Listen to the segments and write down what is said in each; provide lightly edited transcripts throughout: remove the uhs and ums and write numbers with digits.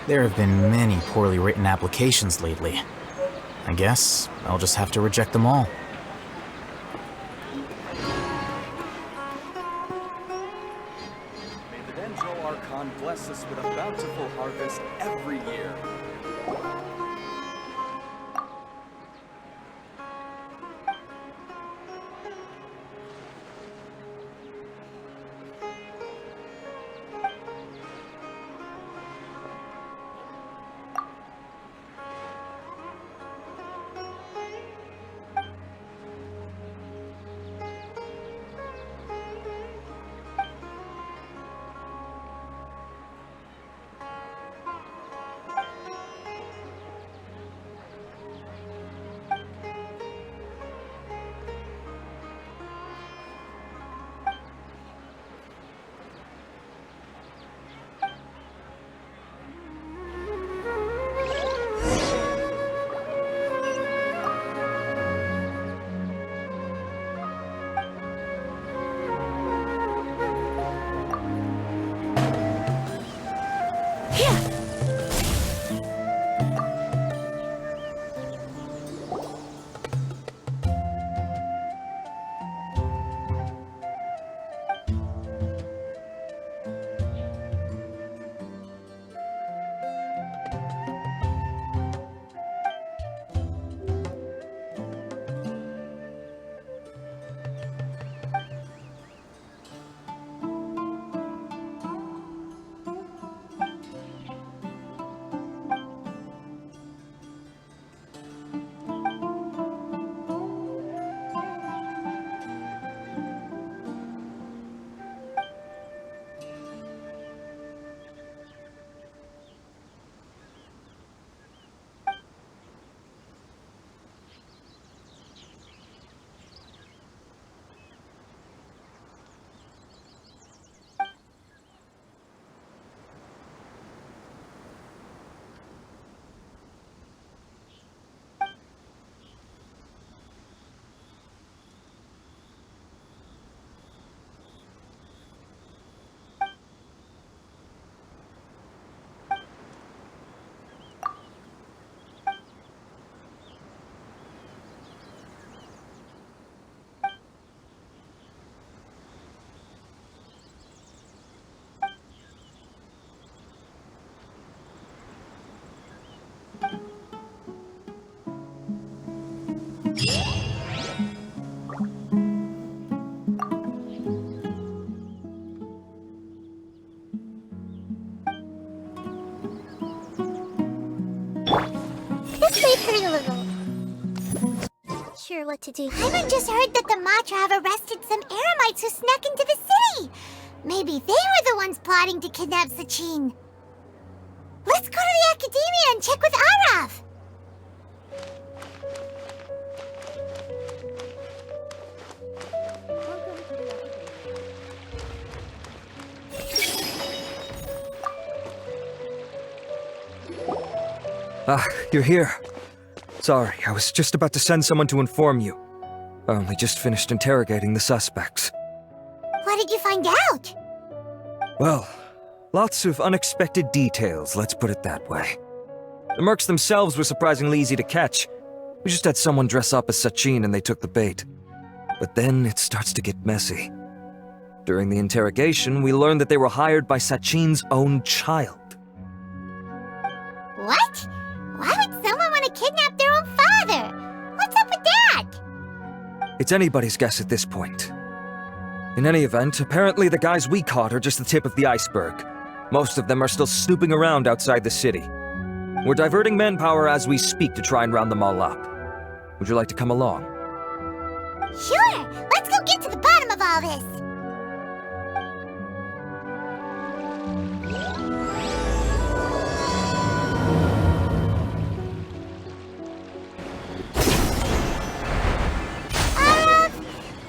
There have been many poorly written applications lately. I guess I'll just have to reject them all. May the Dendro Archon bless us with a bountiful harvest every year. This may hurt a little. Sure what to do. I've just heard that the Matra have arrested some Eremites who snuck into the city. Maybe they were the ones plotting to kidnap Sachin. Let's go to the Academia and check with Arav. Ah, you're here. Sorry, I was just about to send someone to inform you. I only just finished interrogating the suspects. What did you find out? Well, lots of unexpected details, let's put it that way. The mercs themselves were surprisingly easy to catch. We just had someone dress up as Sachin and they took the bait. But then it starts to get messy. During the interrogation, we learned that they were hired by Sachin's own child. What? Why would someone want to kidnap their own father? What's up with that? It's anybody's guess at this point. In any event, apparently the guys we caught are just the tip of the iceberg. Most of them are still snooping around outside the city. We're diverting manpower as we speak to try and round them all up. Would you like to come along? Sure! Let's go get to the bottom of all this!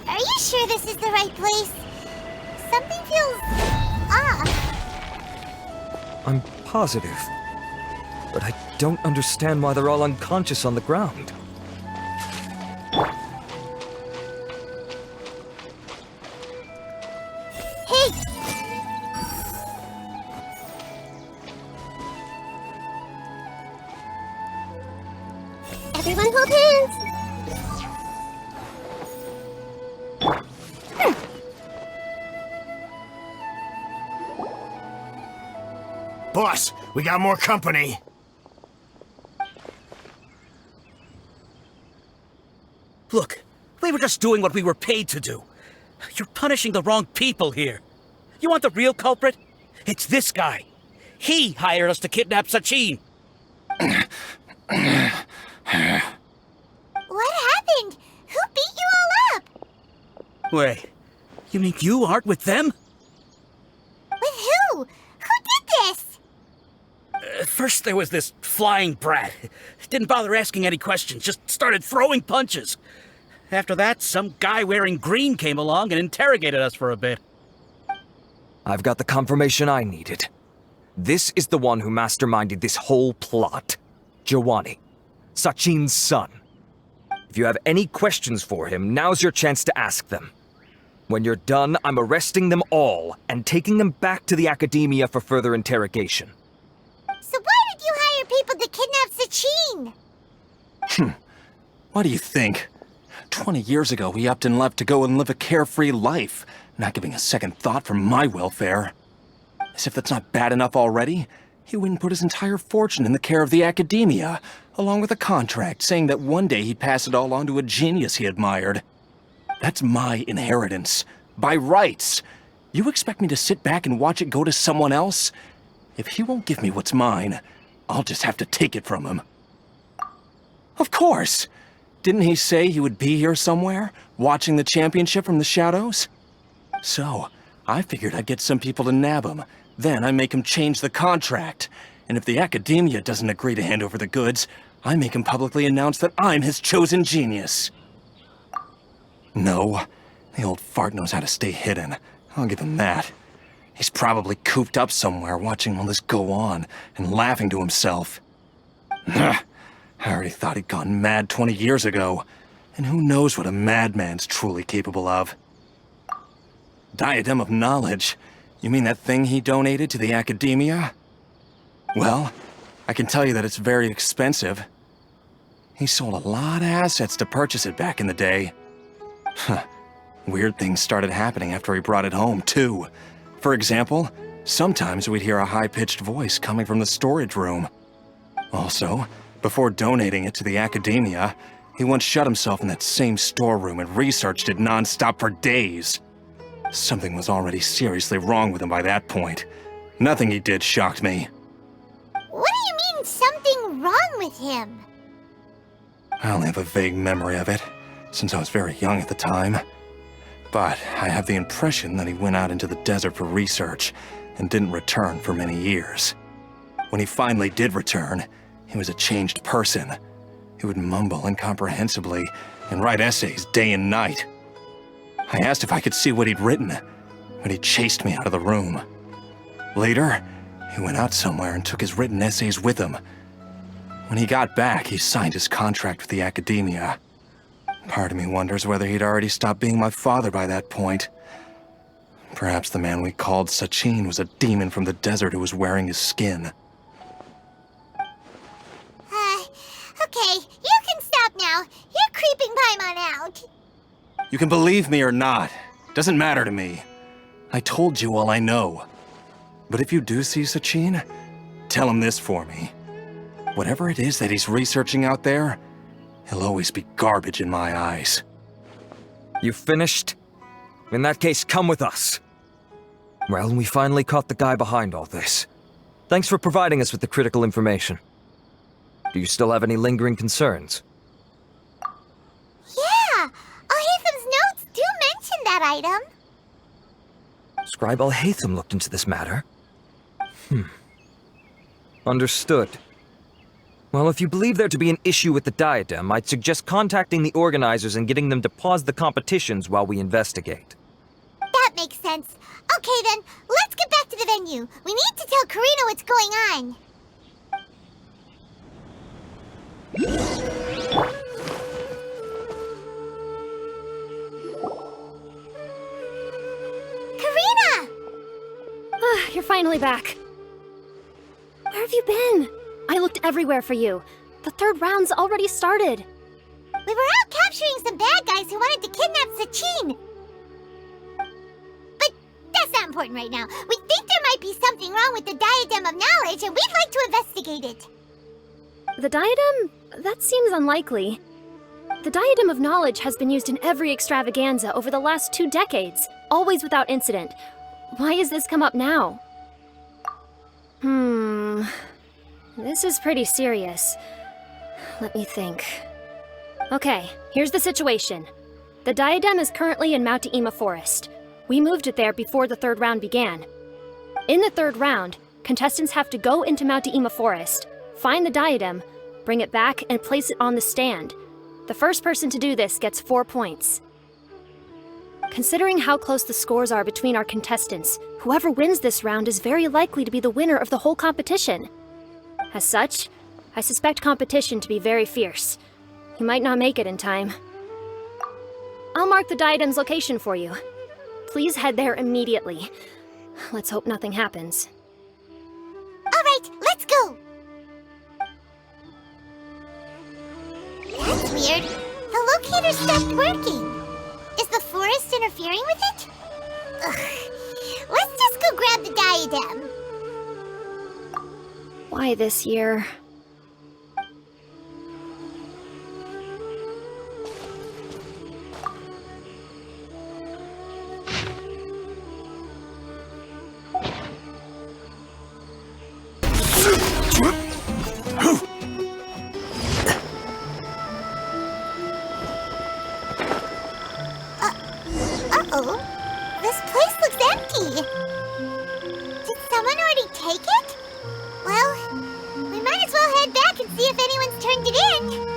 Are you sure this is the right place? Something feels off. I'm positive. But I don't understand why they're all unconscious on the ground. Hey! Everyone hold hands! Boss, we got more company. Look, we were just doing what we were paid to do. You're punishing the wrong people here. You want the real culprit? It's this guy. He hired us to kidnap Sachin. What happened? Who beat you all up? Wait, you mean you aren't with them? With who? Who did this? First there was this flying brat. Didn't bother asking any questions, just started throwing punches. After that, some guy wearing green came along and interrogated us for a bit. I've got the confirmation I needed. This is the one who masterminded this whole plot. Jawani, Sachin's son. If you have any questions for him, now's your chance to ask them. When you're done, I'm arresting them all and taking them back to the academia for further interrogation. So why did you hire people to kidnap Sachin? What do you think? 20 years ago, he upped and left to go and live a carefree life, not giving a second thought for my welfare. As if that's not bad enough already, he went and put his entire fortune in the care of the academia, along with a contract saying that one day he'd pass it all on to a genius he admired. That's my inheritance, by rights. You expect me to sit back and watch it go to someone else? If he won't give me what's mine, I'll just have to take it from him. Of course! Didn't he say he would be here somewhere, watching the championship from the shadows? So, I figured I'd get some people to nab him. Then I make him change the contract. And if the academia doesn't agree to hand over the goods, I make him publicly announce that I'm his chosen genius. No, the old fart knows how to stay hidden. I'll give him that. He's probably cooped up somewhere watching all this go on and laughing to himself. I already thought he'd gone mad 20 years ago. And who knows what a madman's truly capable of. Diadem of Knowledge? You mean that thing he donated to the academia? Well, I can tell you that it's very expensive. He sold a lot of assets to purchase it back in the day. Weird things started happening after he brought it home, too. For example, sometimes we'd hear a high-pitched voice coming from the storage room. Also, before donating it to the academia, he once shut himself in that same storeroom and researched it non-stop for days. Something was already seriously wrong with him by that point. Nothing he did shocked me. What do you mean, something wrong with him? I only have a vague memory of it, since I was very young at the time. But I have the impression that he went out into the desert for research and didn't return for many years. When he finally did return, he was a changed person. He would mumble incomprehensibly and write essays day and night. I asked if I could see what he'd written, but he chased me out of the room. Later, he went out somewhere and took his written essays with him. When he got back, he signed his contract with the academia. Part of me wonders whether he'd already stopped being my father by that point. Perhaps the man we called Sachin was a demon from the desert who was wearing his skin. Okay, you can stop now. You're creeping Paimon out. You can believe me or not. Doesn't matter to me. I told you all I know. But if you do see Sachin, tell him this for me. Whatever it is that he's researching out there, he'll always be garbage in my eyes. You finished? In that case, come with us. Well, we finally caught the guy behind all this. Thanks for providing us with the critical information. Do you still have any lingering concerns? Yeah, Al-Haytham's notes do mention that item. Scribe Al-Haytham looked into this matter. Understood. Well, if you believe there to be an issue with the diadem, I'd suggest contacting the organizers and getting them to pause the competitions while we investigate. That makes sense. Okay then, let's get back to the venue. We need to tell Karina what's going on. Karina! You're finally back. Where have you been? I looked everywhere for you. The third round's already started. We were out capturing some bad guys who wanted to kidnap Sachin. But that's not important right now. We think there might be something wrong with the Diadem of Knowledge, and we'd like to investigate it. The diadem? That seems unlikely. The Diadem of Knowledge has been used in every extravaganza over the last 2 decades, always without incident. Why has this come up now? This is pretty serious. Let me think. Okay, here's the situation. The diadem is currently in Multiplatform Forest. We moved it there before the third round began. In the third round, contestants have to go into Multiplatform Forest, find the diadem, bring it back, and place it on the stand. The first person to do this gets 4 points. Considering how close the scores are between our contestants, whoever wins this round is very likely to be the winner of the whole competition. As such, I suspect competition to be very fierce. You might not make it in time. I'll mark the diadem's location for you. Please head there immediately. Let's hope nothing happens. All right, let's go. That's weird. The locator stopped working. Is the forest interfering with it? Ugh. Let's just go grab the diadem. Why this year? Uh-oh. This place looks empty. Did someone already take it? Well, we might as well head back and see if anyone's turned it in.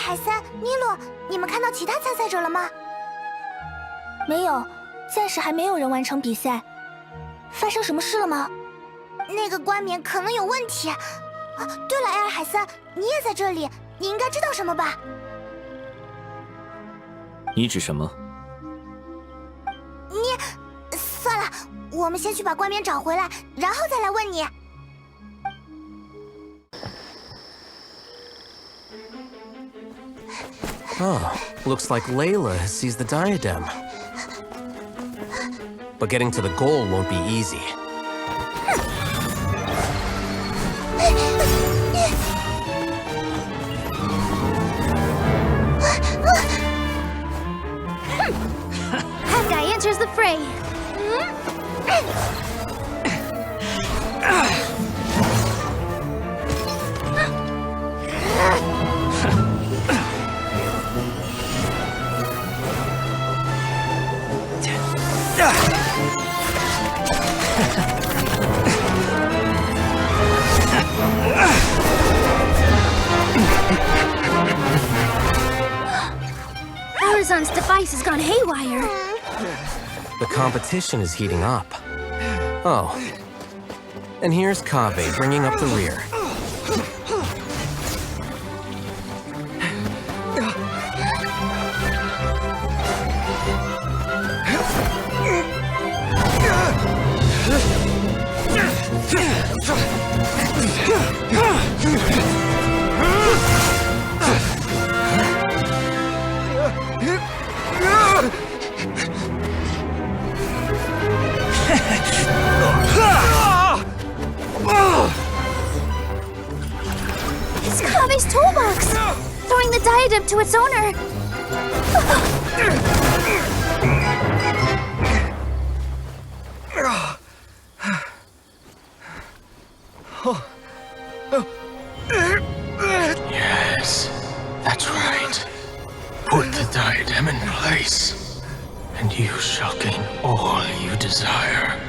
海三、尼洛，你们看到其他参赛者了吗？没有，暂时还没有人完成比赛。发生什么事了吗？那个冠冕可能有问题。啊，对了，艾尔海三，你也在这里，你应该知道什么吧？你指什么？算了，我们先去把冠冕找回来，然后再来问你。Oh, looks like Layla has seized the diadem. But getting to the goal won't be easy. That guy enters the fray. Arizon's device has gone haywire. The competition is heating up. Oh. And here's Kaveh bringing up the rear. It's Kaveh's toolbox! Throwing the diadem to its owner! Yes, that's right. Put the diadem in place, and you shall gain all you desire.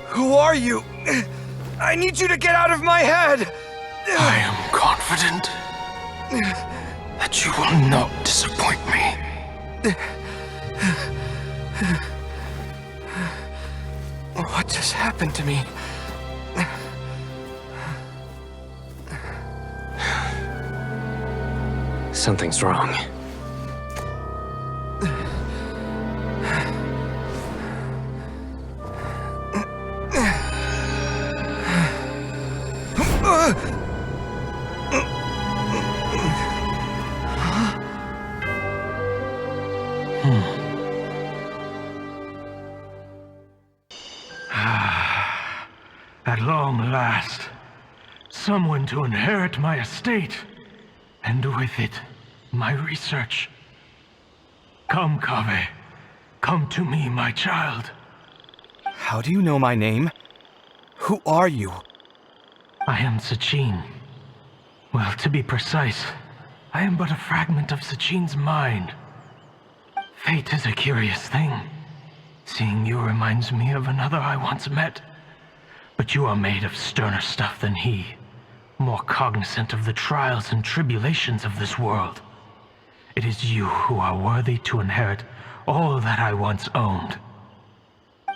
Who are you? I need you to get out of my head! I am confident that you will not disappoint me. What just happened to me? Something's wrong. At long last, someone to inherit my estate, and with it, my research. Come, Kaveh. Come to me, my child. How do you know my name? Who are you? I am Sachin. Well, to be precise, I am but a fragment of Sachin's mind. Fate is a curious thing. Seeing you reminds me of another I once met. But you are made of sterner stuff than he, more cognizant of the trials and tribulations of this world. It is you who are worthy to inherit all that I once owned.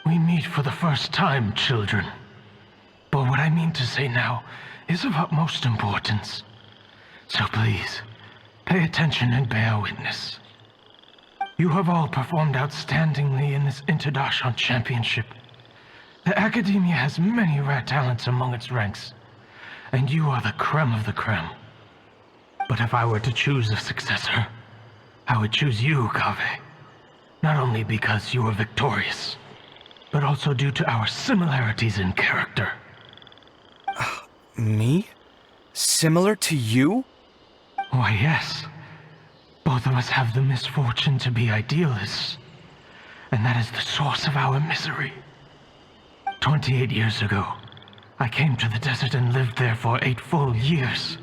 We meet for the first time, children. But what I mean to say now is of utmost importance. So please, pay attention and bear witness. You have all performed outstandingly in this Interdashant Championship. The Academia has many rare talents among its ranks, and you are the creme of the creme. But if I were to choose a successor, I would choose you, Kaveh. Not only because you were victorious, but also due to our similarities in character. Me? Similar to you? Why, yes. Both of us have the misfortune to be idealists, and that is the source of our misery. 28 years ago, I came to the desert and lived there for 8 full years.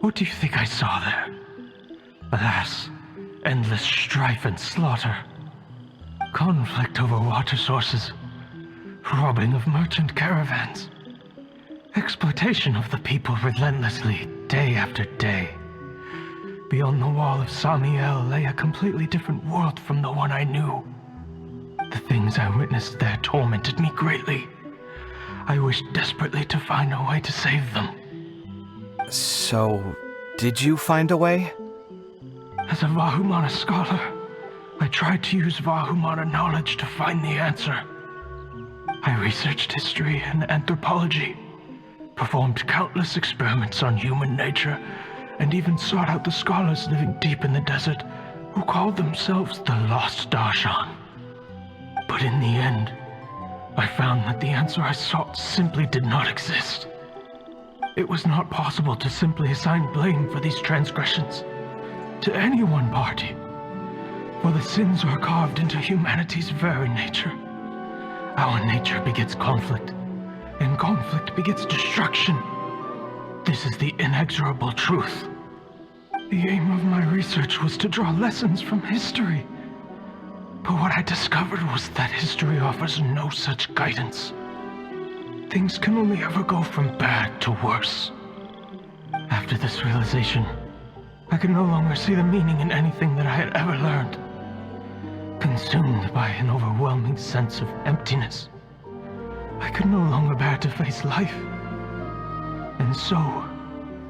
What do you think I saw there? Alas, endless strife and slaughter. Conflict over water sources. Robbing of merchant caravans. Exploitation of the people relentlessly, day after day. Beyond the wall of Samiel lay a completely different world from the one I knew. The things I witnessed there tormented me greatly. I wished desperately to find a way to save them. So, did you find a way? As a Vahumana scholar, I tried to use Vahumana knowledge to find the answer. I researched history and anthropology, performed countless experiments on human nature, and even sought out the scholars living deep in the desert who called themselves the Lost Darshan. But in the end, I found that the answer I sought simply did not exist. It was not possible to simply assign blame for these transgressions to any one party, for the sins are carved into humanity's very nature. Our nature begets conflict, and conflict begets destruction. This is the inexorable truth. The aim of my research was to draw lessons from history. But what I discovered was that history offers no such guidance. Things can only ever go from bad to worse. After this realization, I could no longer see the meaning in anything that I had ever learned. Consumed by an overwhelming sense of emptiness, I could no longer bear to face life. And so,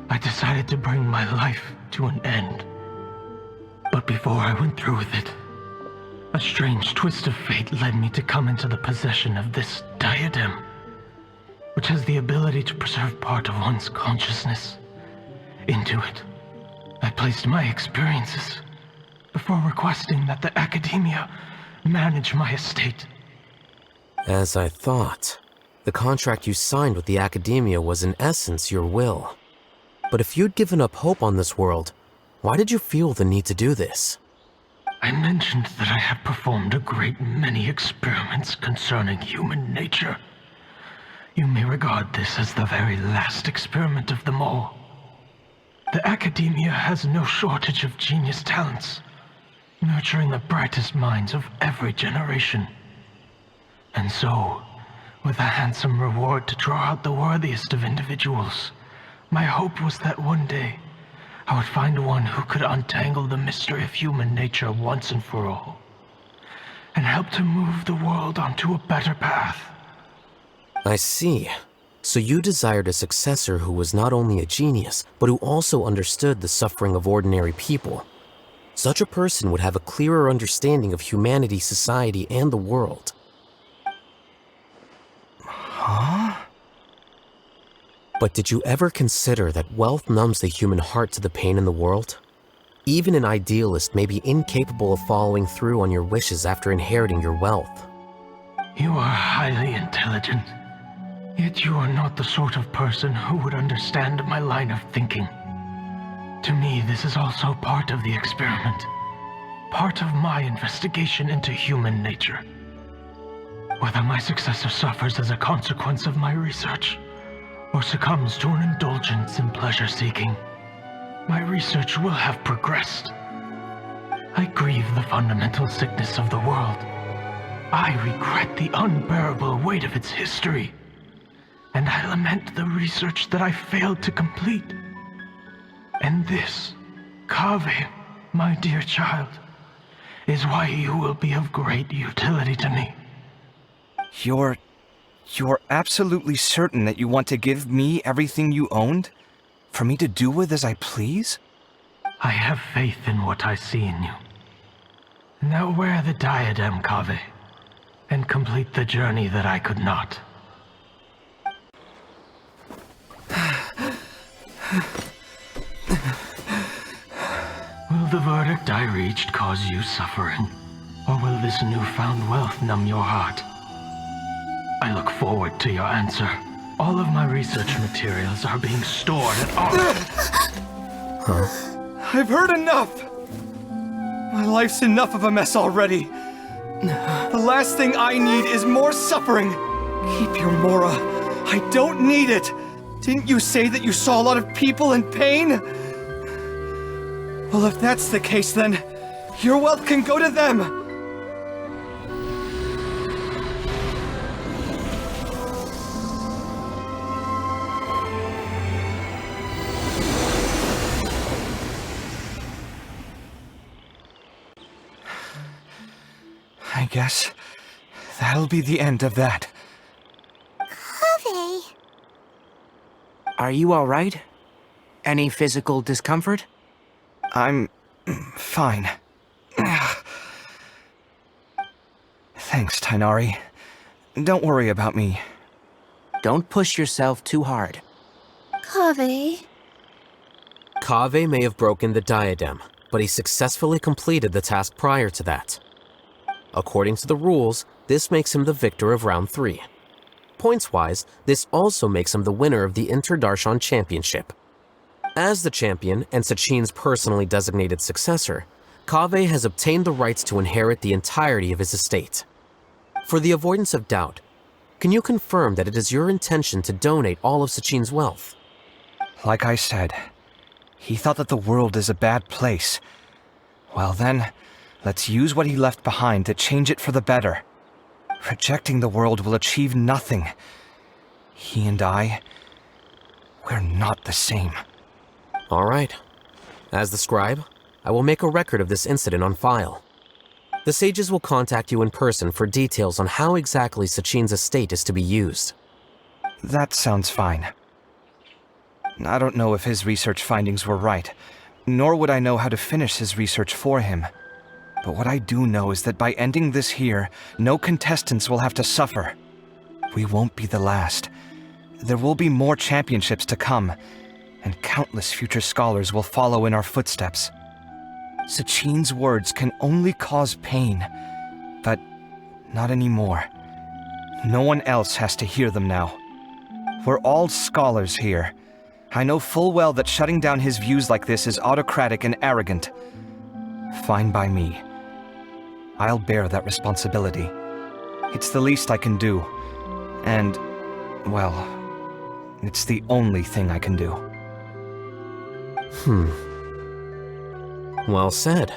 I decided to bring my life to an end. But before I went through with it, a strange twist of fate led me to come into the possession of this diadem, which has the ability to preserve part of one's consciousness. Into it, I placed my experiences before requesting that the Academia manage my estate. As I thought, the contract you signed with the Academia was in essence your will. But if you'd given up hope on this world, why did you feel the need to do this? I mentioned that I have performed a great many experiments concerning human nature. You may regard this as the very last experiment of them all. The Academia has no shortage of genius talents, nurturing the brightest minds of every generation. And so, with a handsome reward to draw out the worthiest of individuals, my hope was that one day, I would find one who could untangle the mystery of human nature once and for all, and help to move the world onto a better path. I see. So you desired a successor who was not only a genius, but who also understood the suffering of ordinary people. Such a person would have a clearer understanding of humanity, society, and the world. Huh? But did you ever consider that wealth numbs the human heart to the pain in the world? Even an idealist may be incapable of following through on your wishes after inheriting your wealth. You are highly intelligent, yet you are not the sort of person who would understand my line of thinking. To me, this is also part of the experiment, part of my investigation into human nature. Whether my successor suffers as a consequence of my research, or succumbs to an indulgence in pleasure-seeking, my research will have progressed. I grieve the fundamental sickness of the world. I regret the unbearable weight of its history, and I lament the research that I failed to complete. And this, Kaveh, my dear child, is why you will be of great utility to me. You're absolutely certain that you want to give me everything you owned? For me to do with as I please? I have faith in what I see in you. Now wear the diadem, Kaveh, and complete the journey that I could not. Will the verdict I reached cause you suffering? Or will this newfound wealth numb your heart? I look forward to your answer. All of my research materials are being stored at our... Huh? I've heard enough! My life's enough of a mess already. The last thing I need is more suffering. Keep your Mora. I don't need it. Didn't you say that you saw a lot of people in pain? Well, if that's the case, then your wealth can go to them. I guess that'll be the end of that. Kaveh. Are you all right? Any physical discomfort? I'm fine. Thanks, Tainari. Don't worry about me. Don't push yourself too hard. Kaveh. Kaveh may have broken the diadem, but he successfully completed the task prior to that. According to the rules, this makes him the victor of round 3. Points-wise, this also makes him the winner of the Inter-Darshan Championship. As the champion and Sachin's personally designated successor, Kaveh has obtained the rights to inherit the entirety of his estate. For the avoidance of doubt, can you confirm that it is your intention to donate all of Sachin's wealth? Like I said, he thought that the world is a bad place. Well then, let's use what he left behind to change it for the better. Rejecting the world will achieve nothing. He and I, we're not the same. All right. As the scribe, I will make a record of this incident on file. The sages will contact you in person for details on how exactly Sachin's estate is to be used. That sounds fine. I don't know if his research findings were right, nor would I know how to finish his research for him. But what I do know is that by ending this here, no contestants will have to suffer. We won't be the last. There will be more championships to come, and countless future scholars will follow in our footsteps. Sachin's words can only cause pain, but not anymore. No one else has to hear them now. We're all scholars here. I know full well that shutting down his views like this is autocratic and arrogant. Fine by me. I'll bear that responsibility. It's the least I can do. And, well, it's the only thing I can do. Well said.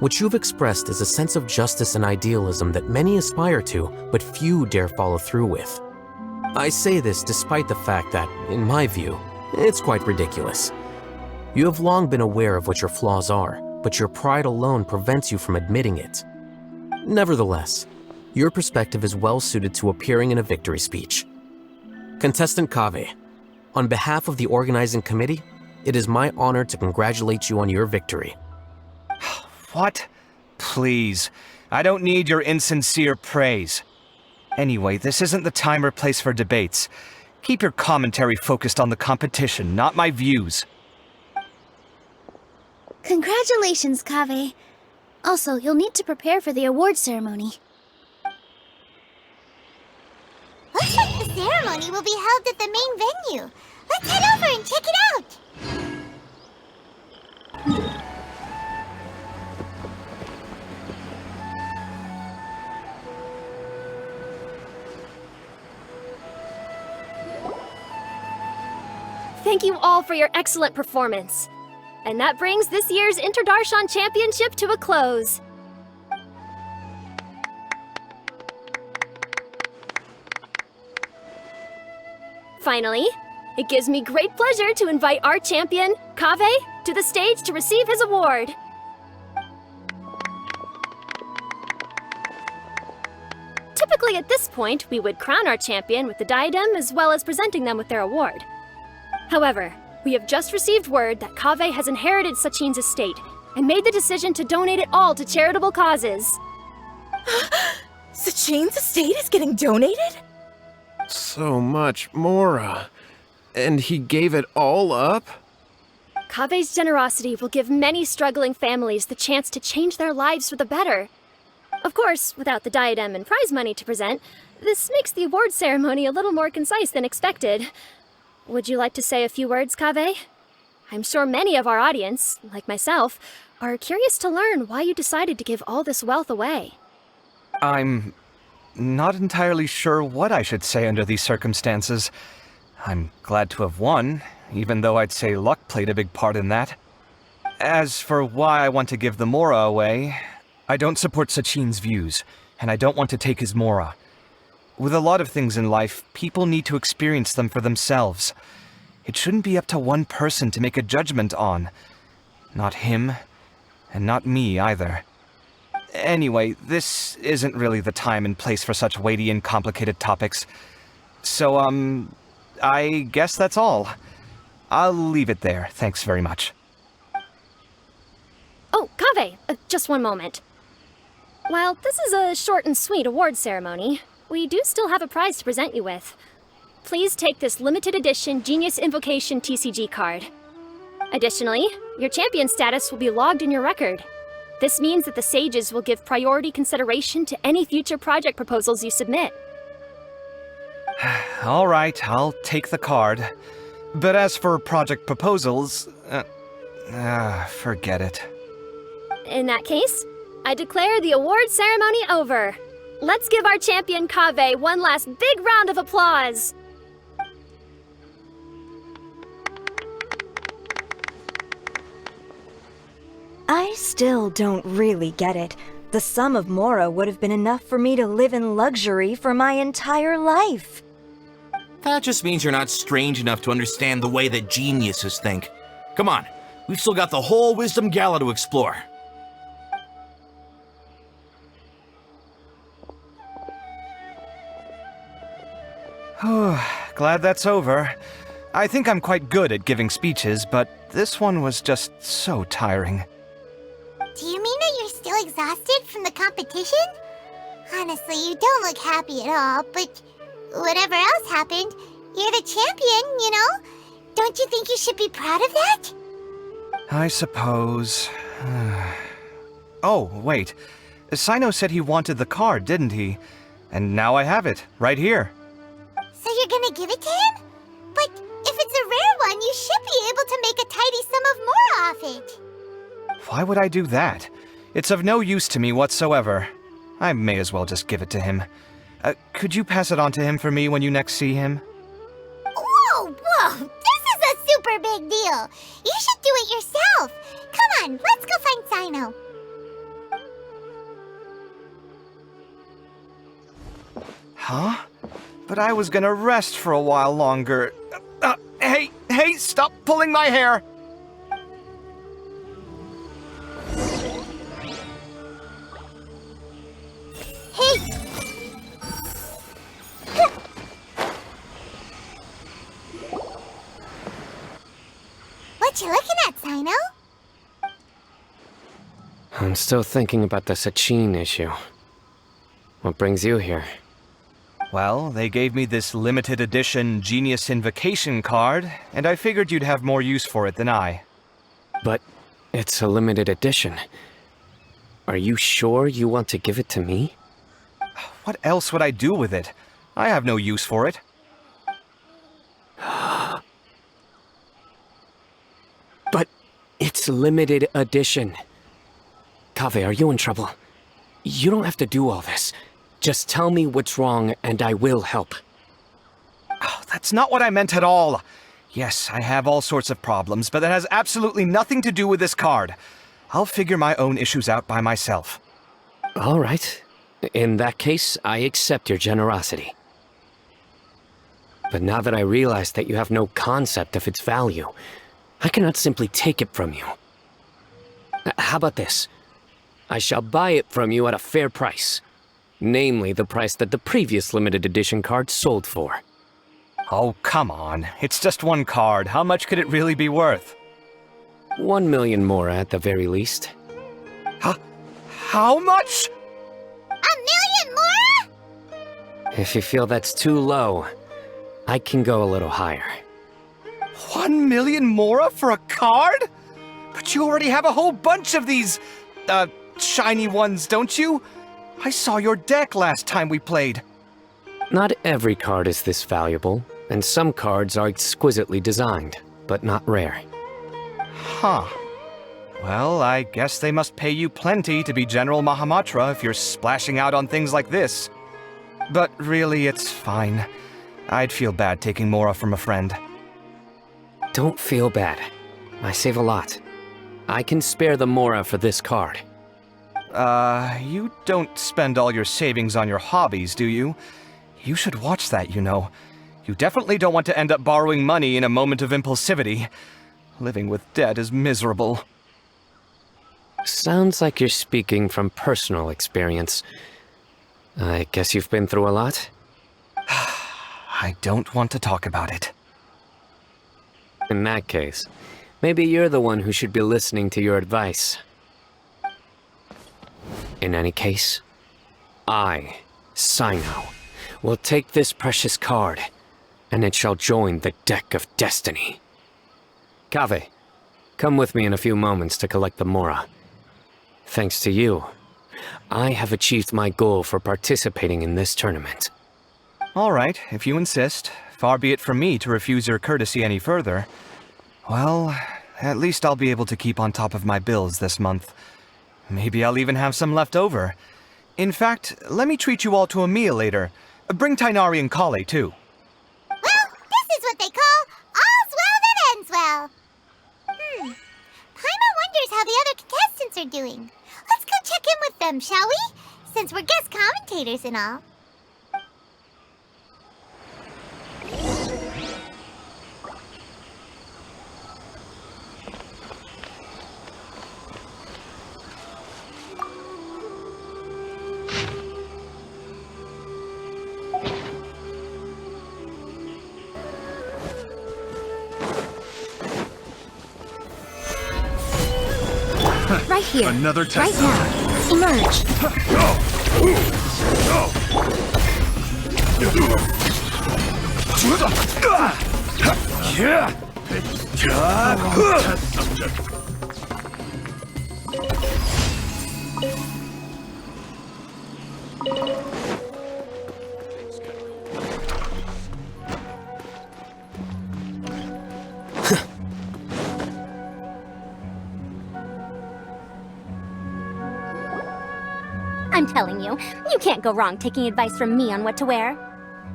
What you've expressed is a sense of justice and idealism that many aspire to, but few dare follow through with. I say this despite the fact that, in my view, it's quite ridiculous. You have long been aware of what your flaws are, but your pride alone prevents you from admitting it. Nevertheless, your perspective is well suited to appearing in a victory speech. Contestant Kaveh, on behalf of the organizing committee, it is my honor to congratulate you on your victory. What? Please. I don't need your insincere praise. Anyway, this isn't the time or place for debates. Keep your commentary focused on the competition, not my views. Congratulations, Kaveh. Also, you'll need to prepare for the award ceremony. Looks like the ceremony will be held at the main venue. Let's head over and check it out! Thank you all for your excellent performance. And that brings this year's Interdarshan Championship to a close. Finally, it gives me great pleasure to invite our champion, Kaveh, to the stage to receive his award. Typically at this point, we would crown our champion with the diadem as well as presenting them with their award. However, we have just received word that Kaveh has inherited Sachin's estate and made the decision to donate it all to charitable causes. Sachin's estate is getting donated? So much, Mora. And he gave it all up? Kaveh's generosity will give many struggling families the chance to change their lives for the better. Of course, without the diadem and prize money to present, this makes the award ceremony a little more concise than expected. Would you like to say a few words, Kaveh? I'm sure many of our audience, like myself, are curious to learn why you decided to give all this wealth away. I'm not entirely sure what I should say under these circumstances. I'm glad to have won, even though I'd say luck played a big part in that. As for why I want to give the Mora away, I don't support Sachin's views, and I don't want to take his Mora. With a lot of things in life, people need to experience them for themselves. It shouldn't be up to one person to make a judgment on. Not him, and not me either. Anyway, this isn't really the time and place for such weighty and complicated topics. So, I guess that's all. I'll leave it there. Thanks very much. Oh, Kaveh, just one moment. While this is a short and sweet award ceremony, we do still have a prize to present you with. Please take this limited edition Genius Invocation TCG card. Additionally, your champion status will be logged in your record. This means that the sages will give priority consideration to any future project proposals you submit. All right, I'll take the card. But as for project proposals, forget it. In that case, I declare the award ceremony over. Let's give our champion Kaveh one last big round of applause. I still don't really get it. The sum of Mora would have been enough for me to live in luxury for my entire life. That just means you're not strange enough to understand the way that geniuses think. Come on, we've still got the whole Wisdom Gala to explore. Glad that's over. I think I'm quite good at giving speeches, but this one was just so tiring. Do you mean that you're still exhausted from the competition? Honestly, you don't look happy at all, but whatever else happened, you're the champion, you know? Don't you think you should be proud of that? I suppose. Oh, wait. Sino said he wanted the card, didn't he? And now I have it, right here. So you're gonna give it to him? But if it's a rare one, you should be able to make a tidy sum of more off it. Why would I do that? It's of no use to me whatsoever. I may as well just give it to him. Could you pass it on to him for me when you next see him? Whoa! This is a super big deal! You should do it yourself! Come on, let's go find Sino. Huh? But I was gonna rest for a while longer. Hey, stop pulling my hair! Hey! What you looking at, Sino? I'm still thinking about the Sachin issue. What brings you here? Well, they gave me this limited edition Genius Invocation card, and I figured you'd have more use for it than I. But it's a limited edition. Are you sure you want to give it to me? What else would I do with it? I have no use for it. But it's limited edition. Kaveh, are you in trouble? You don't have to do all this. Just tell me what's wrong and I will help. Oh, that's not what I meant at all. Yes, I have all sorts of problems, but that has absolutely nothing to do with this card. I'll figure my own issues out by myself. All right. In that case, I accept your generosity. But now that I realize that you have no concept of its value, I cannot simply take it from you. How about this? I shall buy it from you at a fair price. Namely, the price that the previous limited edition card sold for. Oh, come on. It's just one card. How much could it really be worth? 1 million more at the very least. How much? 1 million more? If you feel that's too low, I can go a little higher. 1 million mora for a card? But you already have a whole bunch of these, shiny ones, don't you? I saw your deck last time we played. Not every card is this valuable, and some cards are exquisitely designed, but not rare. Huh. Well, I guess they must pay you plenty to be General Mahamatra if you're splashing out on things like this. But really, it's fine. I'd feel bad taking mora from a friend. Don't feel bad. I save a lot. I can spare the mora for this card. You don't spend all your savings on your hobbies, do you? You should watch that, you know. You definitely don't want to end up borrowing money in a moment of impulsivity. Living with debt is miserable. Sounds like you're speaking from personal experience. I guess you've been through a lot? I don't want to talk about it. In that case, maybe you're the one who should be listening to your advice. In any case, I, Sino, will take this precious card, and it shall join the deck of destiny. Kaveh, come with me in a few moments to collect the mora. Thanks to you, I have achieved my goal for participating in this tournament. All right, if you insist. Far be it from me to refuse your courtesy any further. Well, at least I'll be able to keep on top of my bills this month. Maybe I'll even have some left over. In fact, let me treat you all to a meal later. Bring Tainari and Kale, too. Well, this is what they call all's well that ends well. Paimon wonders how the other contestants are doing. Let's go check in with them, shall we? Since we're guest commentators and all. Right here. Another test. Right now. Emerge. Test subject. I'm telling you, you can't go wrong taking advice from me on what to wear.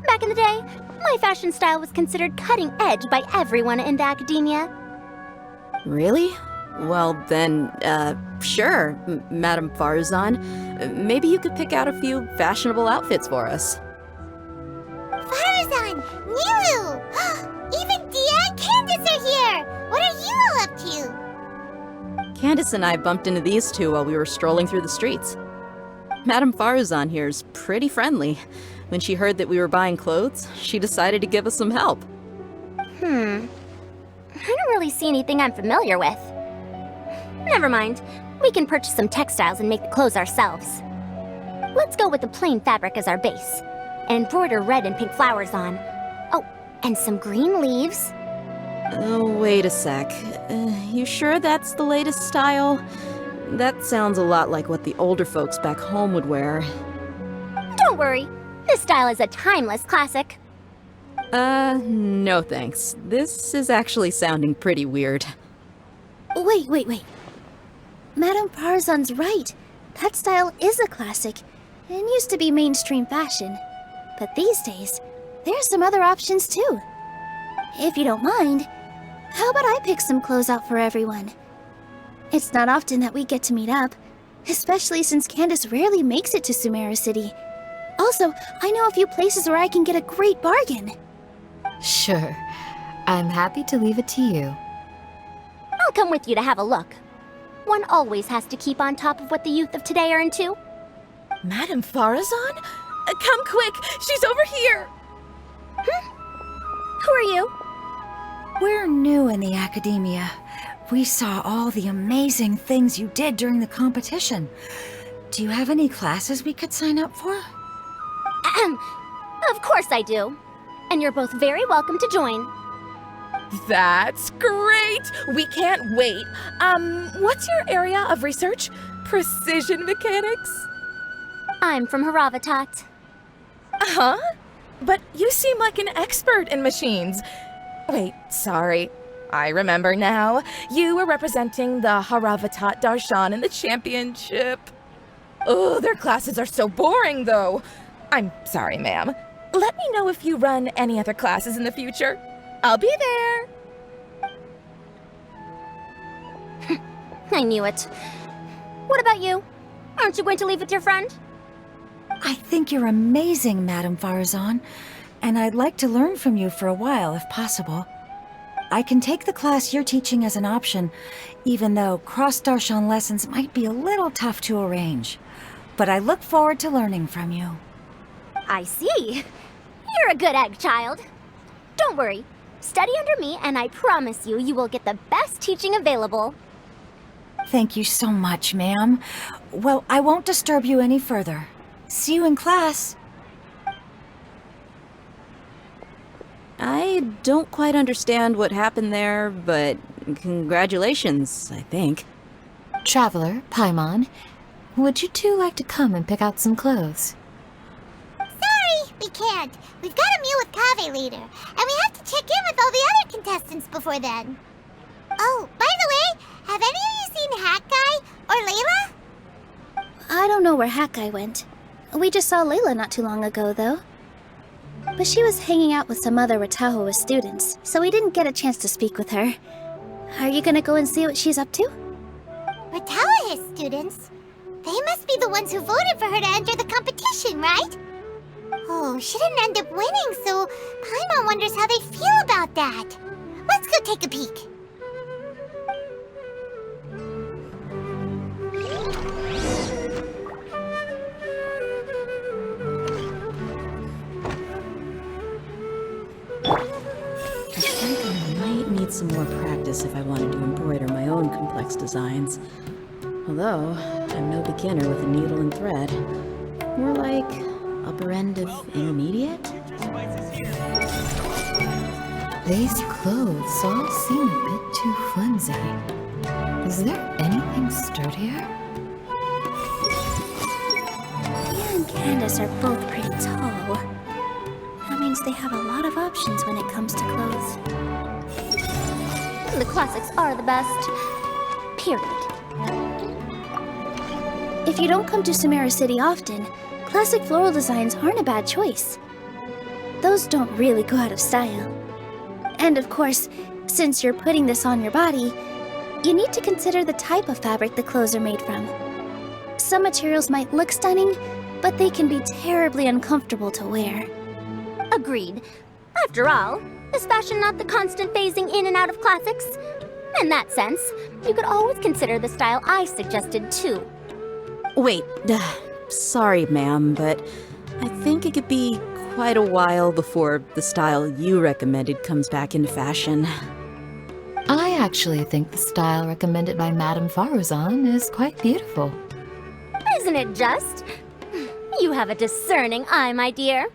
Back in the day, my fashion style was considered cutting edge by everyone in the academia. Really? Well then, sure, Madame Farzan. Maybe you could pick out a few fashionable outfits for us. Farzan! Nilu! Even Dia and Candace are here! What are you all up to? Candace and I bumped into these two while we were strolling through the streets. Madame Farzan here is pretty friendly. When she heard that we were buying clothes, she decided to give us some help. I don't really see anything I'm familiar with. Never mind. We can purchase some textiles and make the clothes ourselves. Let's go with the plain fabric as our base. And embroider red and pink flowers on. Oh, and some green leaves. Oh, wait a sec. You sure that's the latest style? That sounds a lot like what the older folks back home would wear. Don't worry. This style is a timeless classic. No thanks. This is actually sounding pretty weird. Wait. Madame Farzan's right. That style is a classic, and used to be mainstream fashion. But these days, there's some other options too. If you don't mind, how about I pick some clothes out for everyone? It's not often that we get to meet up, especially since Candace rarely makes it to Sumeru City. Also, I know a few places where I can get a great bargain. Sure. I'm happy to leave it to you. I'll come with you to have a look. One always has to keep on top of what the youth of today are into. Madame Farazan? Come quick! She's over here! Who are you? We're new in the academia. We saw all the amazing things you did during the competition. Do you have any classes we could sign up for? Of course I do. And you're both very welcome to join. That's great! We can't wait. What's your area of research? Precision mechanics? I'm from Haravatat. Huh? But you seem like an expert in machines. Wait, sorry. I remember now. You were representing the Haravatat Darshan in the championship. Oh, their classes are so boring, though. I'm sorry, ma'am. Let me know if you run any other classes in the future. I'll be there. I knew it. What about you? Aren't you going to leave with your friend? I think you're amazing, Madame Farazan, and I'd like to learn from you for a while, if possible. I can take the class you're teaching as an option, even though cross-Darshan lessons might be a little tough to arrange. But I look forward to learning from you. I see. You're a good egg, child. Don't worry. Study under me, and I promise you, you will get the best teaching available. Thank you so much, ma'am. Well, I won't disturb you any further. See you in class. I don't quite understand what happened there, but congratulations, I think. Traveler, Paimon, would you two like to come and pick out some clothes? Sorry, we can't. We've got a meal with Kaveh later, and we have to check in with all the other contestants before then. Oh, by the way, have any of you seen Hat Guy or Layla? I don't know where Hat Guy went. We just saw Layla not too long ago, though. But she was hanging out with some other Ratahoa students, so we didn't get a chance to speak with her. Are you gonna go and see what she's up to? Ratahoa students? They must be the ones who voted for her to enter the competition, right? Oh, she didn't end up winning, so Paimon wonders how they feel about that. Let's go take a peek. I think I might need some more practice if I wanted to embroider my own complex designs. Although, I'm no beginner with a needle and thread. More like upper end of intermediate? These clothes all seem a bit too flimsy. Is there anything sturdier? Mia and Candace are both pretty tall. That means they have a lot of options when it comes to clothes. The classics are the best. Period. If you don't come to Sumeru City often, classic floral designs aren't a bad choice. Those don't really go out of style. And of course, since you're putting this on your body, you need to consider the type of fabric the clothes are made from. Some materials might look stunning, but they can be terribly uncomfortable to wear. Agreed. After all, is fashion not the constant phasing in and out of classics? In that sense, you could always consider the style I suggested too. Wait, sorry, ma'am, but I think it could be quite a while before the style you recommended comes back into fashion. I actually think the style recommended by Madame Faruzan is quite beautiful. Isn't it just? You have a discerning eye, my dear.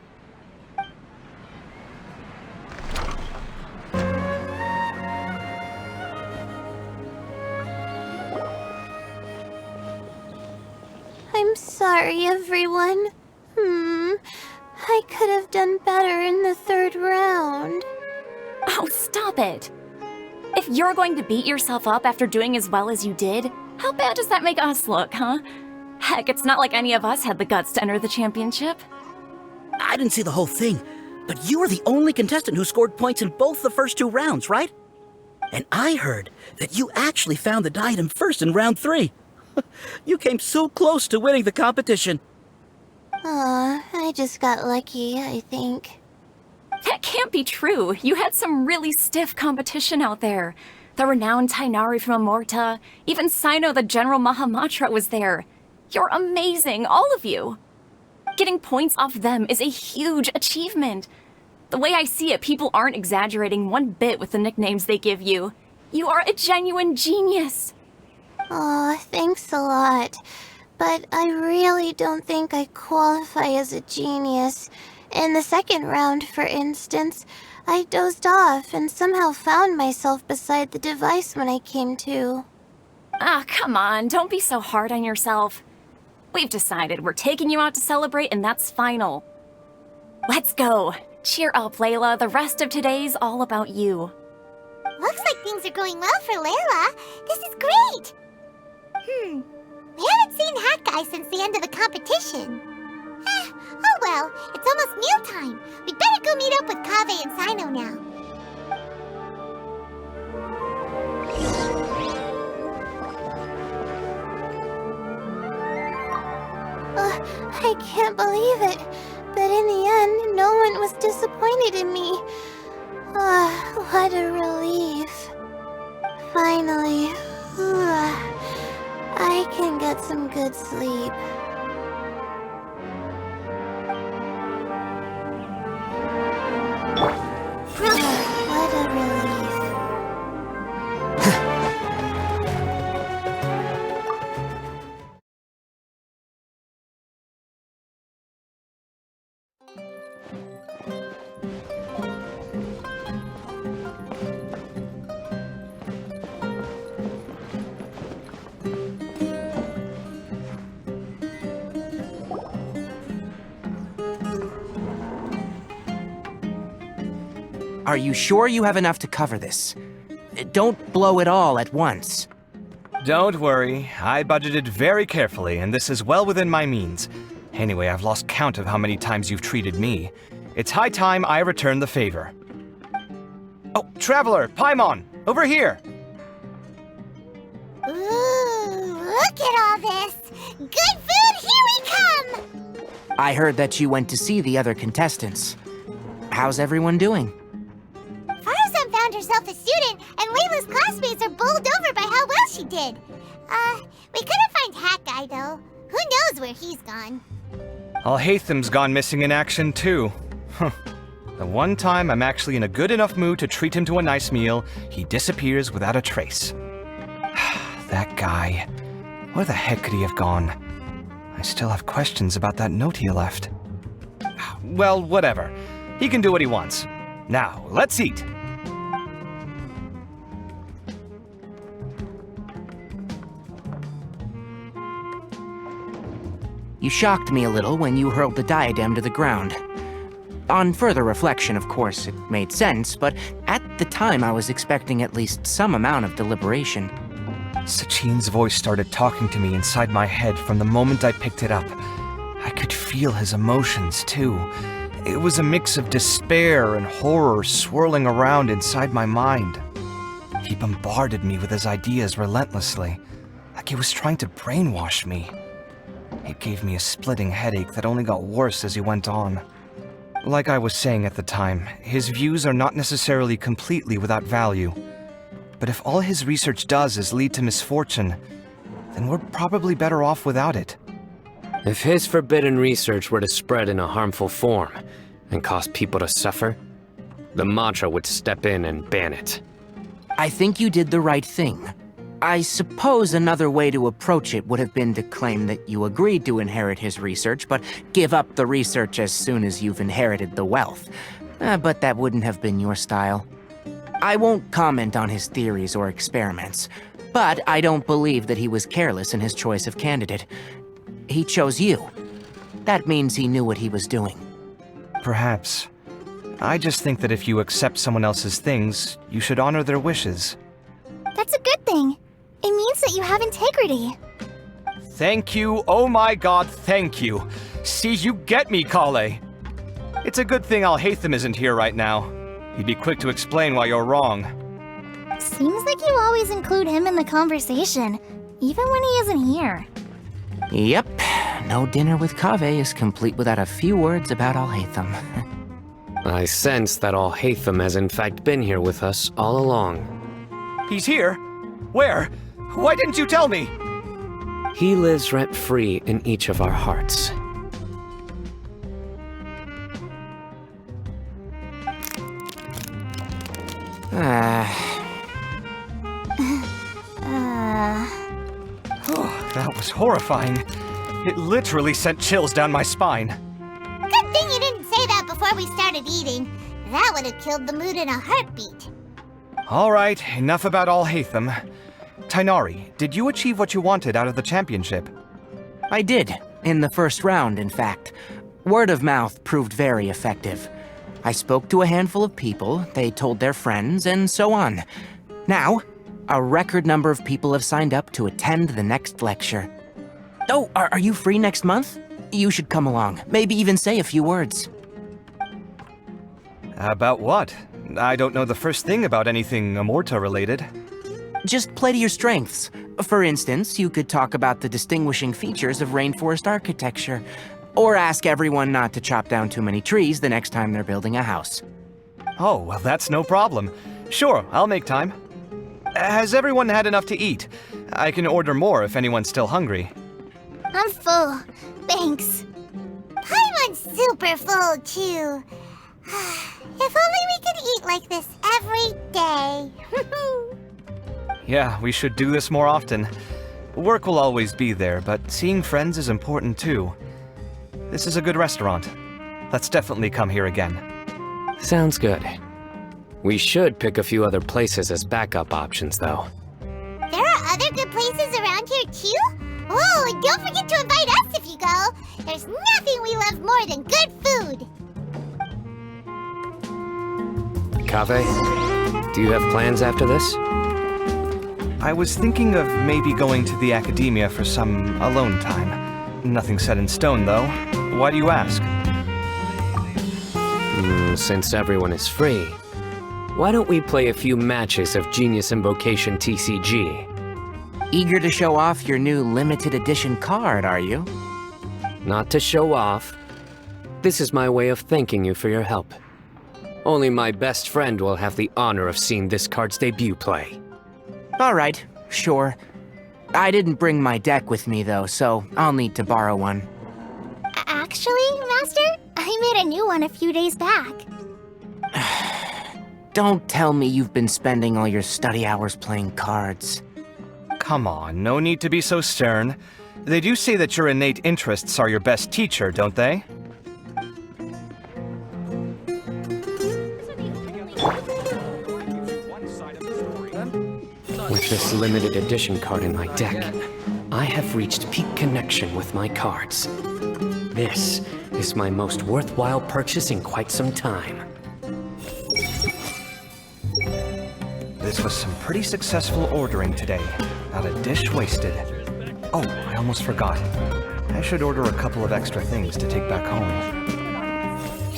I'm sorry, everyone. I could have done better in the third round. Oh, stop it! If you're going to beat yourself up after doing as well as you did, how bad does that make us look, huh? Heck, it's not like any of us had the guts to enter the championship. I didn't see the whole thing, but you were the only contestant who scored points in both the first 2 rounds, right? And I heard that you actually found the diadem first in round 3. You came so close to winning the competition. Aw, I just got lucky, I think. That can't be true. You had some really stiff competition out there. The renowned Tainari from Amorta, even Sino the General Mahamatra was there. You're amazing, all of you. Getting points off them is a huge achievement. The way I see it, people aren't exaggerating one bit with the nicknames they give you. You are a genuine genius. Aw, thanks a lot. But I really don't think I qualify as a genius. In the second round, for instance, I dozed off and somehow found myself beside the device when I came to. Ah, come on, don't be so hard on yourself. We've decided we're taking you out to celebrate and that's final. Let's go. Cheer up, Layla. The rest of today's all about you. Looks like things are going well for Layla. This is great. We haven't seen Hat Guy since the end of the competition. Oh well, it's almost mealtime. We'd better go meet up with Kaveh and Sino now. I can't believe it. But in the end, no one was disappointed in me. What a relief. Finally. I can get some good sleep. What a relief. Are you sure you have enough to cover this? Don't blow it all at once. Don't worry, I budgeted very carefully, and this is well within my means. Anyway, I've lost count of how many times you've treated me. It's high time I return the favor. Oh, Traveler, Paimon, over here! Ooh, look at all this! Good food, here we come! I heard that you went to see the other contestants. How's everyone doing? Faruzan found herself a student, and Layla's classmates are bowled over by how well she did. We couldn't find Hat Guy, though. Who knows where he's gone? Al-Haytham's gone missing in action, too. The one time I'm actually in a good enough mood to treat him to a nice meal, he disappears without a trace. That guy. Where the heck could he have gone? I still have questions about that note he left. Well, whatever. He can do what he wants. Now, let's eat. You shocked me a little when you hurled the diadem to the ground. On further reflection, of course, it made sense, but at the time I was expecting at least some amount of deliberation. Sachin's voice started talking to me inside my head from the moment I picked it up. I could feel his emotions, too. It was a mix of despair and horror swirling around inside my mind. He bombarded me with his ideas relentlessly, like he was trying to brainwash me. It gave me a splitting headache that only got worse as he went on. Like I was saying at the time, his views are not necessarily completely without value. But if all his research does is lead to misfortune, then we're probably better off without it. If his forbidden research were to spread in a harmful form and cause people to suffer, the mantra would step in and ban it. I think you did the right thing. I suppose another way to approach it would have been to claim that you agreed to inherit his research, but give up the research as soon as you've inherited the wealth. But that wouldn't have been your style. I won't comment on his theories or experiments, but I don't believe that he was careless in his choice of candidate. He chose you. That means he knew what he was doing. Perhaps. I just think that if you accept someone else's things, you should honor their wishes. That's a good thing. It means that you have integrity. Thank you, oh my god, thank you. See, you get me, Kaveh. It's a good thing Alhaitham isn't here right now. He'd be quick to explain why you're wrong. Seems like you always include him in the conversation, even when he isn't here. Yep, no dinner with Kaveh is complete without a few words about Alhaitham. I sense that Alhaitham has in fact been here with us all along. He's here? Where? Why didn't you tell me? He lives rent-free in each of our hearts. Oh, that was horrifying. It literally sent chills down my spine. Good thing you didn't say that before we started eating. That would have killed the mood in a heartbeat. Alright, enough about Alhaitham. Tighnari, did you achieve what you wanted out of the championship? I did, in the first round, in fact. Word of mouth proved very effective. I spoke to a handful of people, they told their friends, and so on. Now, a record number of people have signed up to attend the next lecture. Oh, are you free next month? You should come along, maybe even say a few words. About what? I don't know the first thing about anything Amorta related. Just play to your strengths. For instance, you could talk about the distinguishing features of rainforest architecture, or ask everyone not to chop down too many trees the next time they're building a house. Oh, well, that's no problem. Sure, I'll make time. Has everyone had enough to eat? I can order more if anyone's still hungry. I'm full. Thanks. Paimon's super full, too. If only we could eat like this every day. Yeah, we should do this more often. Work will always be there, but seeing friends is important too. This is a good restaurant. Let's definitely come here again. Sounds good. We should pick a few other places as backup options, though. There are other good places around here, too? Oh, and don't forget to invite us if you go. There's nothing we love more than good food. Kaveh, do you have plans after this? I was thinking of maybe going to the academia for some alone time. Nothing set in stone, though. Why do you ask? Since everyone is free, why don't we play a few matches of Genius Invocation TCG? Eager to show off your new limited edition card, are you? Not to show off. This is my way of thanking you for your help. Only my best friend will have the honor of seeing this card's debut play. Alright, sure. I didn't bring my deck with me though, so I'll need to borrow one. Actually, Master, I made a new one a few days back. Don't tell me you've been spending all your study hours playing cards. Come on, no need to be so stern. They do say that your innate interests are your best teacher, don't they? With this limited edition card in my deck, I have reached peak connection with my cards. This is my most worthwhile purchase in quite some time. This was some pretty successful ordering today. Not a dish wasted. Oh, I almost forgot. I should order a couple of extra things to take back home.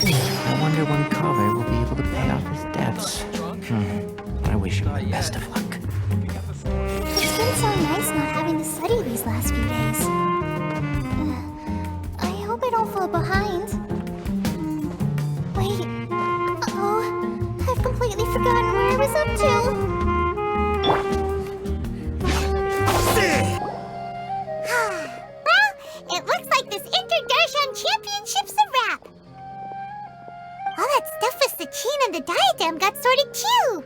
I wonder when Kaveh will be able to pay off his debts. I wish him the best of luck. It's been so nice not having to study these last few days. I hope I don't fall behind. Wait. Uh-oh. I've completely forgotten where I was up to. Well, it looks like this Inter-Darshan Championship's a wrap. All that stuff with the chain and the diadem got sorted too.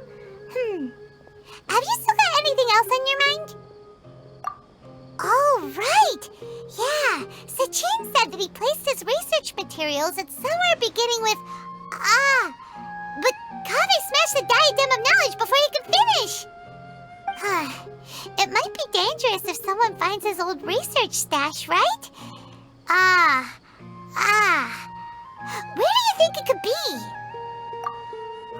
Have you still got anything else on your mind? Oh, right! Yeah, Sachin said that he placed his research materials at somewhere beginning with... but Kaveh smashed the diadem of knowledge before he could finish! It might be dangerous if someone finds his old research stash, right? Where do you think it could be?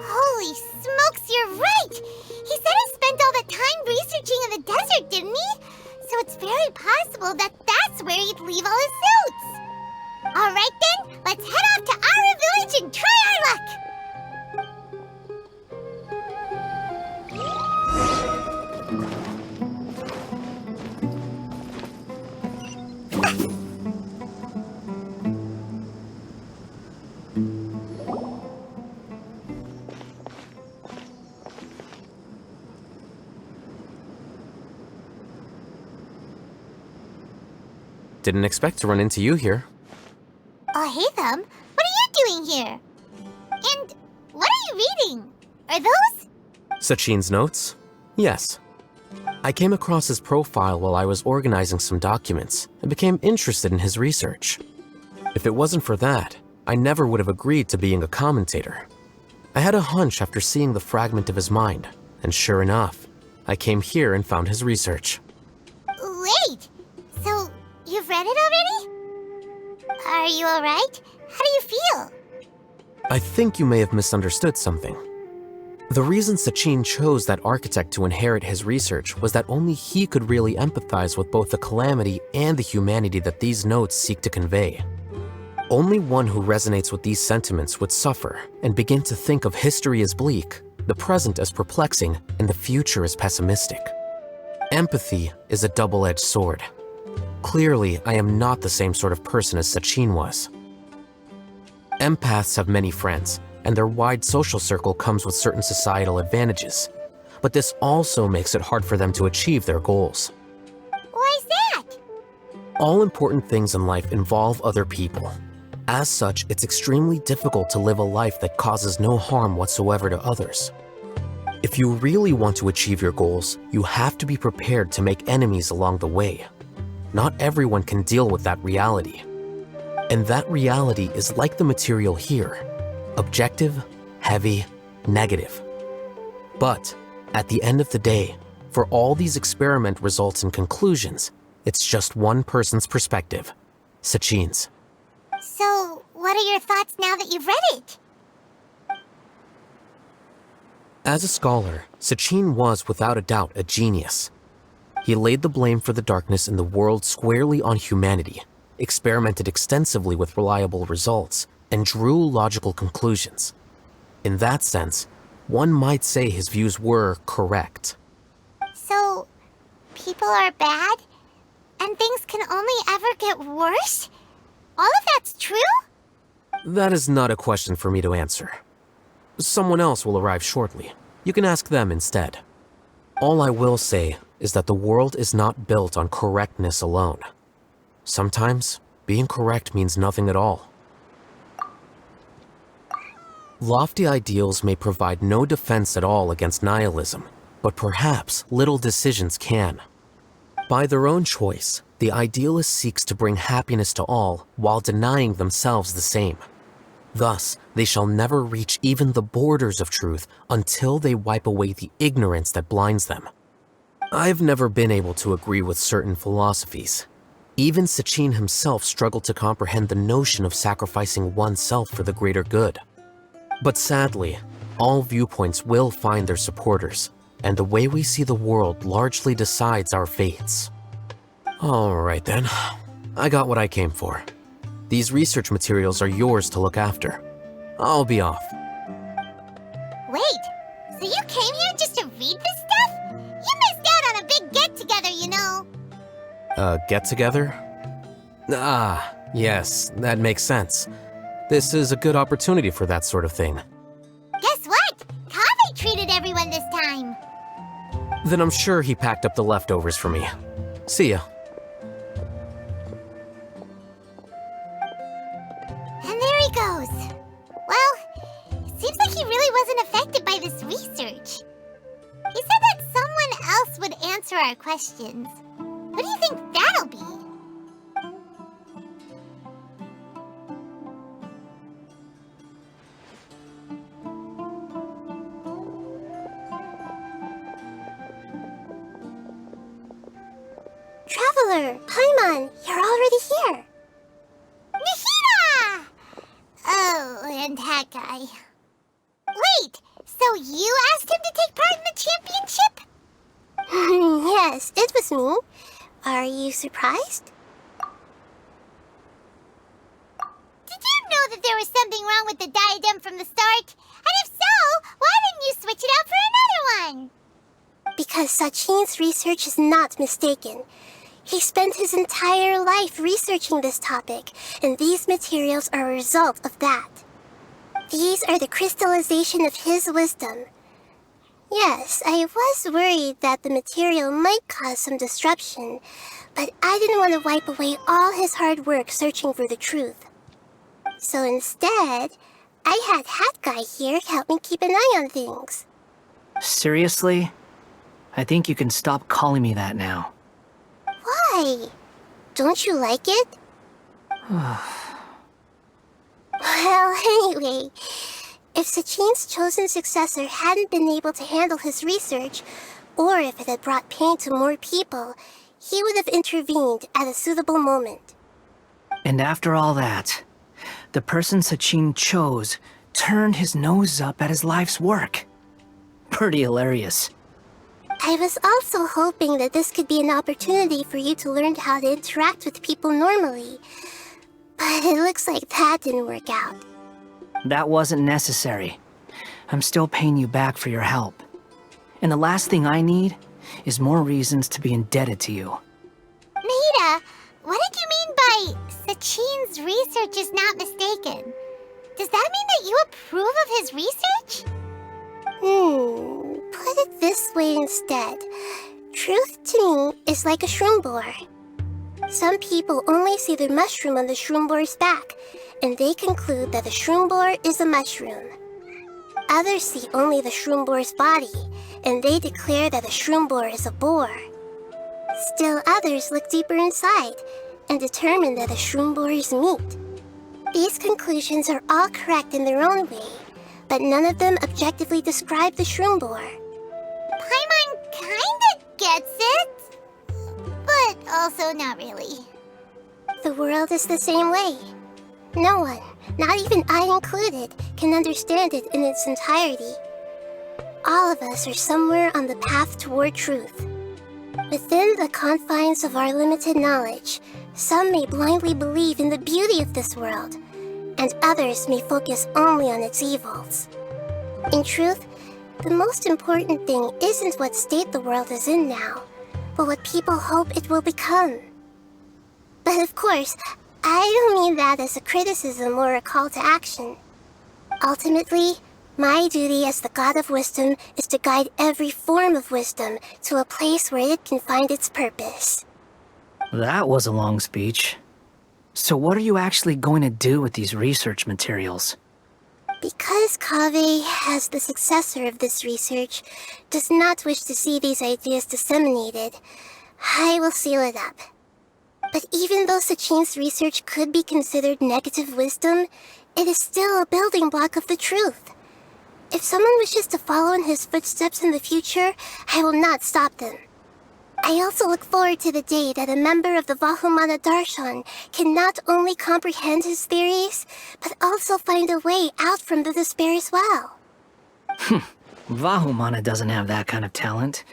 Holy smokes, you're right! He said he spent all that time researching in the desert, didn't he? So it's very possible that that's where he'd leave all his suits. Alright then, let's head off to Aru Village and try our luck! Didn't expect to run into you here. Oh, hey, Thumb. What are you doing here? And what are you reading? Are those? Sachin's notes? Yes. I came across his profile while I was organizing some documents and became interested in his research. If it wasn't for that, I never would have agreed to being a commentator. I had a hunch after seeing the fragment of his mind, and sure enough, I came here and found his research. Wait! So, you've read it already? Are you alright? How do you feel? I think you may have misunderstood something. The reason Sachin chose that architect to inherit his research was that only he could really empathize with both the calamity and the humanity that these notes seek to convey. Only one who resonates with these sentiments would suffer and begin to think of history as bleak, the present as perplexing, and the future as pessimistic. Empathy is a double-edged sword. Clearly, I am not the same sort of person as Sachin was. Empaths have many friends, and their wide social circle comes with certain societal advantages. But this also makes it hard for them to achieve their goals. Why's that? All important things in life involve other people. As such, it's extremely difficult to live a life that causes no harm whatsoever to others. If you really want to achieve your goals, you have to be prepared to make enemies along the way. Not everyone can deal with that reality. And that reality is like the material here. Objective, heavy, negative. But at the end of the day, for all these experiment results and conclusions, it's just one person's perspective, Sachin's. So, what are your thoughts now that you've read it? As a scholar, Sachin was without a doubt a genius. He laid the blame for the darkness in the world squarely on humanity, experimented extensively with reliable results, and drew logical conclusions. In that sense, one might say his views were correct. So, people are bad? And things can only ever get worse? All of that's true? That is not a question for me to answer. Someone else will arrive shortly. You can ask them instead. All I will say is that the world is not built on correctness alone. Sometimes, being correct means nothing at all. Lofty ideals may provide no defense at all against nihilism, but perhaps little decisions can. By their own choice, the idealist seeks to bring happiness to all while denying themselves the same. Thus, they shall never reach even the borders of truth until they wipe away the ignorance that blinds them. I've never been able to agree with certain philosophies. Even Sachin himself struggled to comprehend the notion of sacrificing oneself for the greater good. But sadly, all viewpoints will find their supporters, and the way we see the world largely decides our fates. Alright then, I got what I came for. These research materials are yours to look after. I'll be off. Wait, so you came here just to read this stuff? You missed out on a big get-together, you know. Get-together? Ah, yes, that makes sense. This is a good opportunity for that sort of thing. Guess what? Kaveh treated everyone this time. Then I'm sure he packed up the leftovers for me. See ya. And there he goes. Well, it seems like he really wasn't affected by this research. He said that some answer our questions. What do you think that'll be? Traveler, Paimon, you're already here. Nahida! Oh, and that guy. Wait, so you asked him to take part in the championship? Yes, it was me. Are you surprised? Did you know that there was something wrong with the diadem from the start? And if so, why didn't you switch it out for another one? Because Sachin's research is not mistaken. He spent his entire life researching this topic, and these materials are a result of that. These are the crystallization of his wisdom. Yes, I was worried that the material might cause some disruption, but I didn't want to wipe away all his hard work searching for the truth. So instead, I had Hat Guy here help me keep an eye on things. Seriously? I think you can stop calling me that now. Why? Don't you like it? Well, anyway, if Sachin's chosen successor hadn't been able to handle his research, or if it had brought pain to more people, he would have intervened at a suitable moment. And after all that, the person Sachin chose turned his nose up at his life's work. Pretty hilarious. I was also hoping that this could be an opportunity for you to learn how to interact with people normally. But it looks like that didn't work out. That wasn't necessary. I'm still paying you back for your help. And the last thing I need is more reasons to be indebted to you. Nahida, what did you mean by Sachin's research is not mistaken? Does that mean that you approve of his research? Put it this way instead. Truth to me is like a shroom boar. Some people only see the mushroom on the shroom boar's back, and they conclude that the shroom boar is a mushroom. Others see only the shroom boar's body, and they declare that the shroom boar is a boar. Still others look deeper inside, and determine that the shroom boar is meat. These conclusions are all correct in their own way, but none of them objectively describe the shroom boar. Paimon kinda gets it, but also not really. The world is the same way. No one, not even I included, can understand it in its entirety. All of us are somewhere on the path toward truth. Within the confines of our limited knowledge, some may blindly believe in the beauty of this world, and others may focus only on its evils. In truth, the most important thing isn't what state the world is in now, but what people hope it will become. But of course, I don't mean that as a criticism or a call to action. Ultimately, my duty as the God of Wisdom is to guide every form of wisdom to a place where it can find its purpose. That was a long speech. So what are you actually going to do with these research materials? Because Kaveh, as the successor of this research, does not wish to see these ideas disseminated, I will seal it up. But even though Sachin's research could be considered negative wisdom, it is still a building block of the truth. If someone wishes to follow in his footsteps in the future, I will not stop them. I also look forward to the day that a member of the Vahumana Darshan can not only comprehend his theories, but also find a way out from the despair as well. Vahumana doesn't have that kind of talent.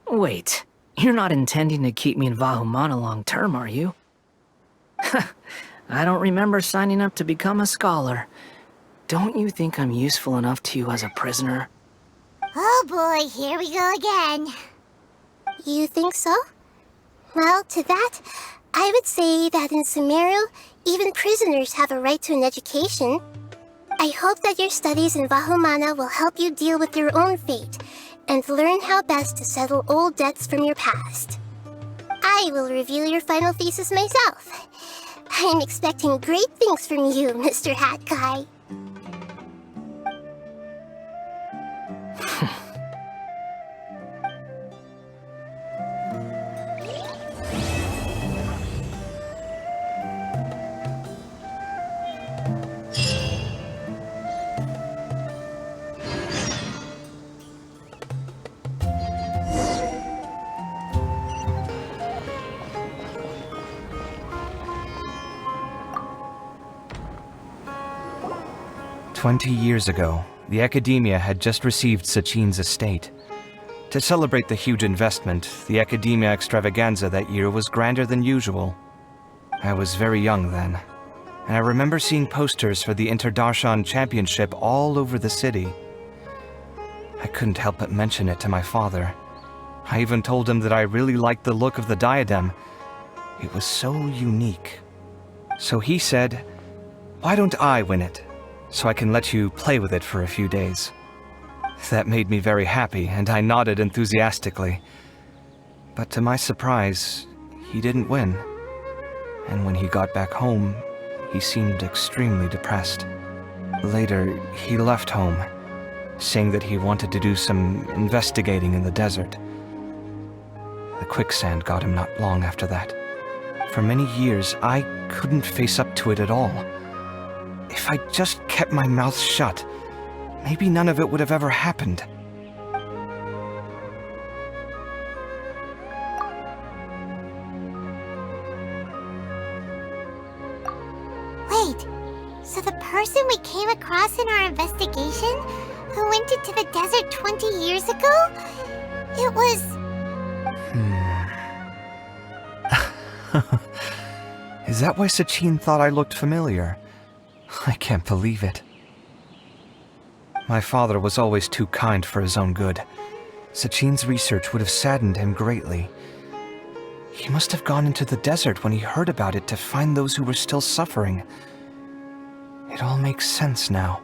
Wait, you're not intending to keep me in Vahumana long term, are you? I don't remember signing up to become a scholar. Don't you think I'm useful enough to you as a prisoner? Oh boy, here we go again. You think so? Well, to that, I would say that in Sumeru, even prisoners have a right to an education. I hope that your studies in Vahumana will help you deal with your own fate, and learn how best to settle old debts from your past. I will review your final thesis myself. I'm expecting great things from you, Mr. Hat Guy. 20 years ago, the Academia had just received Sachin's estate. To celebrate the huge investment, the Academia extravaganza that year was grander than usual. I was very young then, and I remember seeing posters for the Interdarshan Championship all over the city. I couldn't help but mention it to my father. I even told him that I really liked the look of the diadem. It was so unique. So he said, "Why don't I win it, so I can let you play with it for a few days?" That made me very happy, and I nodded enthusiastically. But to my surprise, he didn't win. And when he got back home, he seemed extremely depressed. Later, he left home, saying that he wanted to do some investigating in the desert. The quicksand got him not long after that. For many years, I couldn't face up to it at all. If I just kept my mouth shut, maybe none of it would have ever happened. Wait, so the person we came across in our investigation, who went into the desert 20 years ago, it was... Is that why Sachin thought I looked familiar? I can't believe it. My father was always too kind for his own good. Sachin's research would have saddened him greatly. He must have gone into the desert when he heard about it to find those who were still suffering. It all makes sense now.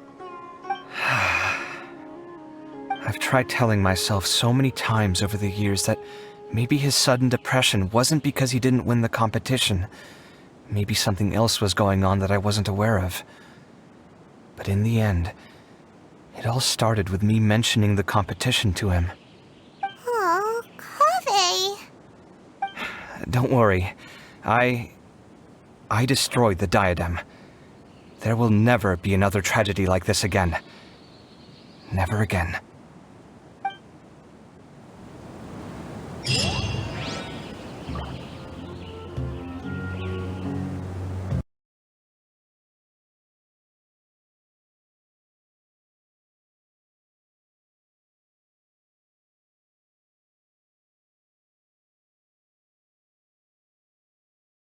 I've tried telling myself so many times over the years that maybe his sudden depression wasn't because he didn't win the competition. Maybe something else was going on that I wasn't aware of. But in the end, it all started with me mentioning the competition to him. Oh, Kaveh. Don't worry. I destroyed the diadem. There will never be another tragedy like this again. Never again.